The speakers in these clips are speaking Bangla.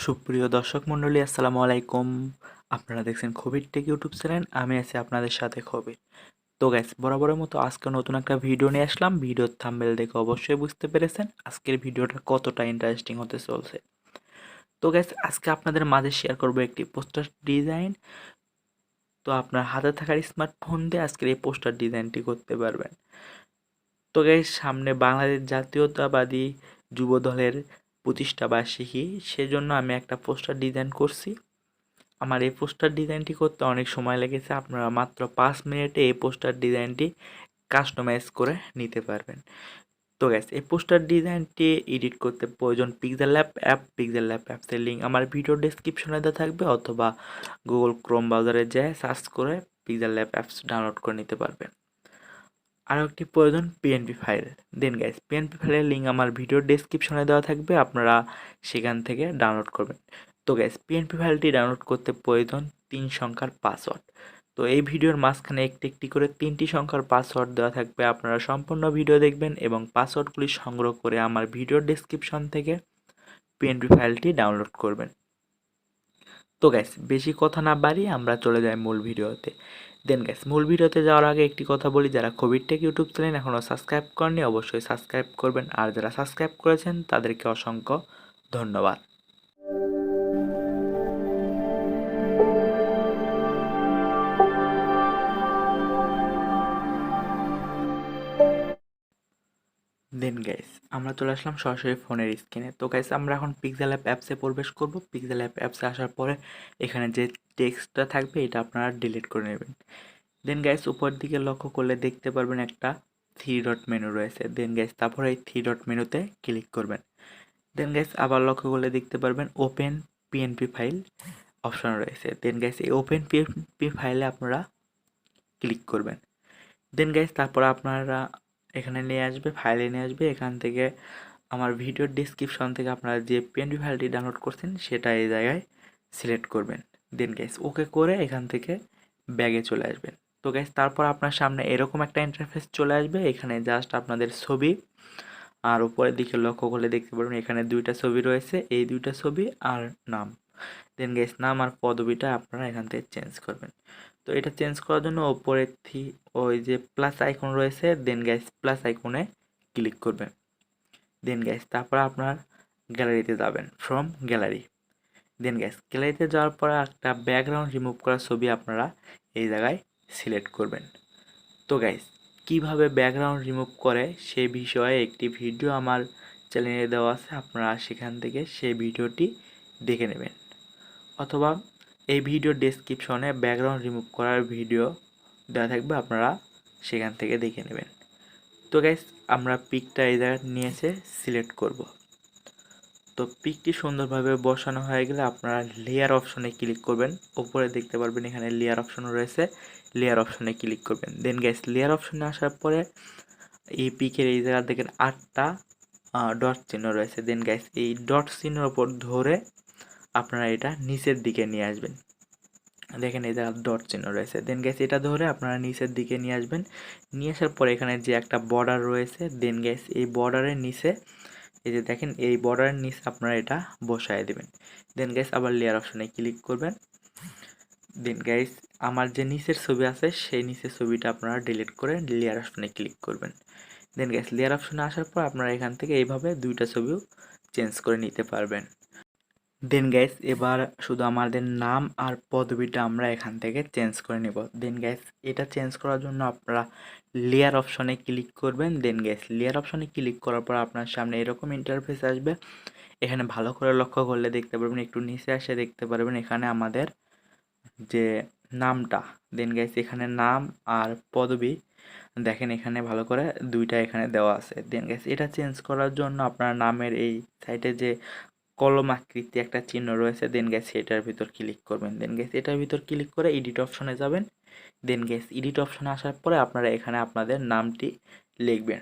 সুপ্রিয় দর্শক মণ্ডলী, আসসালামু আলাইকুম। আপনারা দেখছেন খবির টেক ইউটিউব চ্যানেল। আমি আছি আপনাদের সাথে খবির। তো গাইস, বরাবরের মতো আজকে নতুন একটা ভিডিও নিয়ে আসলাম। ভিডিওর থাম্বনেল দেখে অবশ্যই বুঝতে পেরেছেন আজকের ভিডিওটা কতটা ইন্টারেস্টিং হতে চলছে। তো গাইস, আজকে আপনাদের মাঝে শেয়ার করব একটি পোস্টার ডিজাইন। তো আপনার হাতে থাকার স্মার্টফোন দিয়ে আজকের এই পোস্টার ডিজাইনটি করতে পারবেন। তো গাইস, সামনে বাংলাদেশ জাতীয়তাবাদী যুব দলের প্রতিষ্ঠা বার্ষিকী, সেজন্য আমি একটা পোস্টার ডিজাইন করছি। আমার এই পোস্টার ডিজাইনটি করতে অনেক সময় লেগেছে। আপনারা মাত্র 5 মিনিটে এই পোস্টার ডিজাইনটি কাস্টমাইজ করে নিতে পারবেন। তো গ্যাস, এই পোস্টার ডিজাইনটি এডিট করতে প্রয়োজন পিক্সেল অ্যাপ। পিক্সেল অ্যাপসের লিঙ্ক আমার ভিডিও ডেসক্রিপশনে দেওয়া থাকবে, অথবা গুগল ক্রোম ব্রাউজারে যেয়ে সার্চ করে পিক্সেল অ্যাপস ডাউনলোড করে নিতে পারবেন। আরও একটি প্রয়োজন পিএনপি ফাইল। দেন গ্যাস, পিএনপি ফাইলের লিঙ্ক আমার ভিডিও ডেসক্রিপশনে দেওয়া থাকবে, আপনারা সেখান থেকে ডাউনলোড করবেন। তো গ্যাস, পিএনপি ফাইলটি ডাউনলোড করতে প্রয়োজন 3 সংখ্যার পাসওয়ার্ড। তো এই ভিডিওর মাঝখানে একটি একটি করে 3টি সংখ্যার পাসওয়ার্ড দেওয়া থাকবে। আপনারা সম্পূর্ণ ভিডিও দেখবেন এবং পাসওয়ার্ডগুলি সংগ্রহ করে আমার ভিডিও ডেসক্রিপশন থেকে পিএনপি ফাইলটি ডাউনলোড করবেন। তো গ্যাস, বেশি কথা না বাড়িয়ে আমরা চলে যাই মূল ভিডিওতে। দেন গ্যাস, মূল ভিডিওতে যাওয়ার আগে একটি কথা বলি, যারা খবির টেক ইউটিউব চ্যানেল এখনও সাবস্ক্রাইব করেননি অবশ্যই সাবস্ক্রাইব করবেন, আর যারা সাবস্ক্রাইব করেছেন তাদেরকে অসংখ্য ধন্যবাদ। দেন গাইস, আমরা চলে আসলাম সরাসরি ফোনের স্ক্রিনে। তো গাইস, আমরা এখন পিক্সেল অ্যাপসে প্রবেশ করব। পিক্সেল অ্যাপসে আসার পরে এখানে যে টেক্সটটা থাকবে এটা আপনারা ডিলিট করে নেবেন। দেন গাইস, উপর দিকে লক্ষ্য করলে দেখতে পারবেন একটা 3 ডট মেনু রয়েছে। দেন গাইস, তারপরে এই 3 ডট মেনুতে ক্লিক করবেন। দেন গাইস, আবার লক্ষ্য করলে দেখতে পারবেন ওপেন পিএনপি ফাইল অপশন রয়েছে। দেন গাইস, এই ওপেন পিএনপি ফাইলে আপনারা ক্লিক করবেন। দেন গাইস, তারপর আপনারা এখানে নিয়ে আসবে, ফাইলে নিয়ে আসবে। এখান থেকে আমার ভিডিওর ডিসক্রিপশন থেকে আপনারা যে পিএনপি ফাইলটি ডাউনলোড করছেন সেটা এই জায়গায় সিলেক্ট করবেন। দেন গাইস, ওকে করে এখান থেকে ব্যাগে চলে আসবেন। তো গাইস, তারপর আপনার সামনে এরকম একটা ইন্টারফেস চলে আসবে। এখানে জাস্ট আপনাদের ছবি, আর উপরের দিকে লক্ষ্য করলে দেখতে পারবেন এখানে 2টা ছবি রয়েছে, এই 2টা ছবি আর নাম। দেন গাইস, নাম আর পদবিটা আপনারা এখান থেকে চেঞ্জ করবেন। তো এটা চেঞ্জ করার জন্য ওপরে ওই যে প্লাস আইকন রয়েছে, দেন গাইস প্লাস আইকনে ক্লিক করবেন। দেন গাইস, তারপর আপনার গ্যালারিতে যাবেন, ফ্রম গ্যালারি। দেন গাইস, গ্যালারিতে যাওয়ার পর একটা ব্যাকগ্রাউন্ড রিমুভ করা ছবি আপনারা এই জায়গায় সিলেক্ট করবেন। তো গাইস, কিভাবে ব্যাকগ্রাউন্ড রিমুভ করে সেই বিষয়ে একটি ভিডিও আমার চ্যানেলে দেওয়া আছে, আপনারা সেখান থেকে সেই ভিডিওটি দেখে নেবেন, অথবা এই ভিডিও ডেসক্রিপশনে ব্যাকগ্রাউন্ড রিমুভ করার ভিডিও দেওয়া থাকবে, আপনারা সেখান থেকে দেখে নেবেন। তো গাইস, আমরা পিকটা এই জায়গায় নিয়ে এসে সিলেক্ট করব। তো পিকটি সুন্দরভাবে বসানো হয়ে গেলে আপনারা লেয়ার অপশনে ক্লিক করবেন। উপরে দেখতে পারবেন এখানে লেয়ার অপশন রয়েছে, লেয়ার অপশনে ক্লিক করবেন। দেন গাইস, লেয়ার অপশনে আসার পরে এই পিকের এই জায়গা দেখেন 8টা ডট চিহ্ন রয়েছে। দেন গাইস, এই ডট চিহ্নের উপর ধরে আপনারা এটা নিচের দিকে নিয়ে আসবেন। দেখেন এই জায়গায় ডট চিহ্ন রয়েছে। দেন গাইস, এটা ধরে আপনারা নিচের দিকে নিয়ে আসবেন। নিয়ে আসার পরে এখানে যে একটা বর্ডার রয়েছে, দেন গাইস এই বর্ডারের নিচে, এই যে দেখেন এই বর্ডারের নিচে আপনারা এটা বসায় দেবেন। দেন গাইস, আবার লেয়ার অপশনে ক্লিক করবেন। দেন গাইস, আমার যে নিচের ছবি আছে সেই নিচের ছবিটা আপনারা ডিলিট করে লেয়ার অপশনে ক্লিক করবেন। দেন গাইস, লেয়ার অপশনে আসার পর আপনারা এখান থেকে এইভাবে 2টা ছবিও চেঞ্জ করে নিতে পারবেন। দেন গাইস, এবার শুধু আমাদের নাম আর পদবিটা আমরা এখান থেকে চেঞ্জ করে নেব। দেন গাইস, এটা চেঞ্জ করার জন্য আপনারা লেয়ার অপশনে ক্লিক করবেন। দেন গাইস, লেয়ার অপশনে ক্লিক করার পর আপনার সামনে এরকম ইন্টারফেস আসবে। এখানে ভালো করে লক্ষ্য করলে দেখতে পারবেন, একটু নিচে আসে দেখতে পারবেন এখানে আমাদের যে নামটা। দেন গাইস, এখানে নাম আর পদবি দেখেন এখানে ভালো করে 2টা এখানে দেওয়া আছে। দেন গাইস, এটা চেঞ্জ করার জন্য আপনার নামের এই সাইডে যে কলম আকৃতি একটা চিহ্ন রয়েছে, দেন গ্যাস এটার ভিতর ক্লিক করবেন। দেন গ্যাস এটার ভিতর ক্লিক করে এডিট অপশনে যাবেন। দেন গ্যাস এডিট অপশনে আসার পরে আপনারা এখানে আপনাদের নামটি লিখবেন।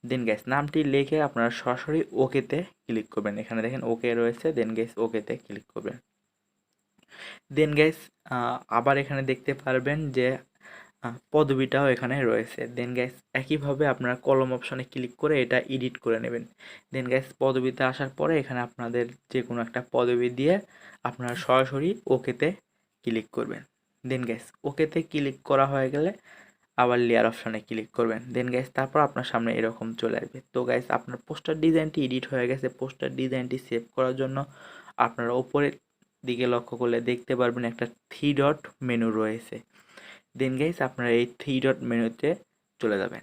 দেন গ্যাস নামটি লিখে আপনারা সরাসরি ওকেতে ক্লিক করবেন। এখানে দেখেন ওকে রয়েছে, দেন গ্যাস ওকেতে ক্লিক করবেন। দেন গ্যাস আবার এখানে দেখতে পারবেন যে পদবিটাও এখানে রয়েছে। দেন গাইস একইভাবে আপনারা কলম অপশনে ক্লিক করে এটা এডিট করে নেবেন। দেন গাইস পদবিতে আসার পরে এখানে আপনাদের যে কোনো একটা পদবি দিয়ে আপনারা সরাসরি ওকেতে ক্লিক করবেন। দেন গাইস ওকেতে ক্লিক করা হয়ে গেলে আবার লেয়ার অপশনে ক্লিক করবেন। দেন গাইস তারপর আপনার সামনে এরকম চলে আসবে। তো গাইস আপনার পোস্টার ডিজাইনটি এডিট হয়ে গেছে। পোস্টার ডিজাইনটি সেভ করার জন্য আপনারা উপরের দিকে লক্ষ্য করলে দেখতে পারবেন একটা 3 ডট মেনু রয়েছে। দেন গাইস আপনারা এই 3 ডট মেনুতে চলে যাবেন।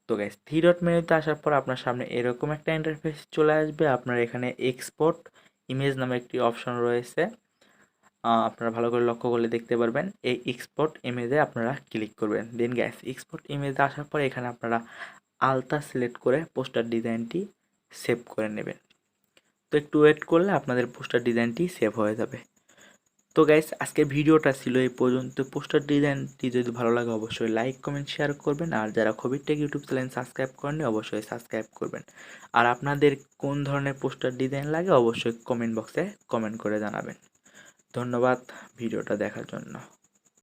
তো গাইস 3 ডট মেনুতে আসার পর আপনার সামনে এরকম একটা ইন্টারফেস চলে আসবে। আপনার এখানে এক্সপোর্ট ইমেজ নামে একটি অপশন রয়েছে। আপনারা ভালো করে লক্ষ্য করলে দেখতে পারবেন এই এক্সপোর্ট ইমেজে আপনারা ক্লিক করবেন। দেন গাইস এক্সপোর্ট ইমেজে আসার পরে এখানে আপনারা আলতা সিলেক্ট করে পোস্টার ডিজাইনটি সেভ করে নেবেন। তো একটু ওয়েট করলে আপনাদের পোস্টার ডিজাইনটি সেভ হয়ে যাবে। তো গাইস আজকের ভিডিওটা ছিল এই পর্যন্ত। পোস্টার ডিজাইনটি যদি ভালো লাগে অবশ্যই লাইক কমেন্ট শেয়ার করবেন। আর যারা Khabir take YouTube channel subscribe করেননি অবশ্যই সাবস্ক্রাইব করবেন। আর আপনাদের কোন ধরনের পোস্টার ডিজাইন লাগে অবশ্যই কমেন্ট বক্সে কমেন্ট করে জানাবেন। ধন্যবাদ ভিডিওটা দেখার জন্য।